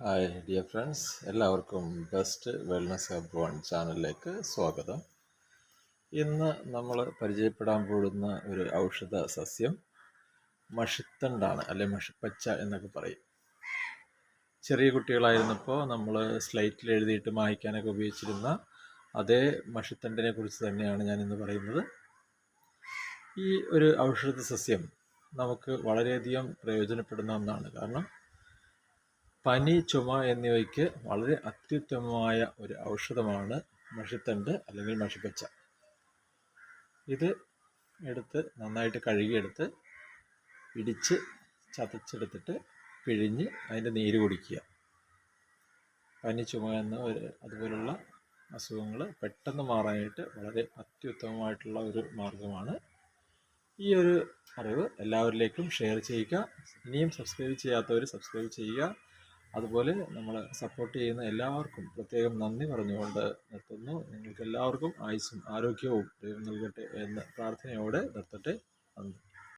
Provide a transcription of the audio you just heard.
Hi dear friends, എല്ലാവർക്കും best wellness hub ചാനലിലേക്ക് സ്വാഗതം. ഇന്ന് നമ്മൾ പരിചയപ്പെടാൻ പോകുന്ന ഒരു ഔഷധ സസ്യം മഷിത്തണ്ടാണ്, അല്ലെ മഷിപ്പച്ച എന്നൊക്കെ പറയും. ചെറിയ കുട്ടികളായിരുന്നപ്പോൾ നമ്മൾ സ്ലൈറ്റിൽ എഴുതിയിട്ട് മായ്ക്കാനൊക്കെ ഉപയോഗിച്ചിരുന്ന അതേ മഷിത്തണ്ടിനെ കുറിച്ച് തന്നെയാണ് ഞാനിന്ന് പറയുന്നത്. ഈ ഒരു ഔഷധ സസ്യം നമുക്ക് വളരെയധികം പ്രയോജനപ്പെടുന്ന ഒന്നാണ്. കാരണം പനി, ചുമ എന്നിവയ്ക്ക് വളരെ അത്യുത്തമമായ ഒരു ഔഷധമാണ് മഷിത്തണ്ട് അല്ലെങ്കിൽ മഷിപ്പച്ച. ഇത് എടുത്ത് നന്നായിട്ട് കഴുകിയെടുത്ത് ഇടിച്ച് ചതച്ചെടുത്തിട്ട് പിഴിഞ്ഞ് അതിൻ്റെ നീര് കുടിക്കുക. പനി, ചുമ അതുപോലുള്ള അസുഖങ്ങൾ പെട്ടെന്ന് മാറാനായിട്ട് വളരെ അത്യുത്തമമായിട്ടുള്ള ഒരു മാർഗമാണ്. ഈ ഒരു അറിവ് എല്ലാവരിലേക്കും ഷെയർ ചെയ്യുക. ഇനിയും സബ്സ്ക്രൈബ് ചെയ്യാത്തവർ സബ്സ്ക്രൈബ് ചെയ്യുക. അതുപോലെ നമ്മൾ സപ്പോർട്ട് ചെയ്യുന്ന എല്ലാവർക്കും പ്രത്യേകം നന്ദി പറഞ്ഞുകൊണ്ട് നിർത്തുന്നു. നിങ്ങൾക്ക് എല്ലാവർക്കും ആയുസ്സും ആരോഗ്യവും ദൈവം നൽകട്ടെ എന്ന പ്രാർത്ഥനയോടെ നിർത്തട്ടെ.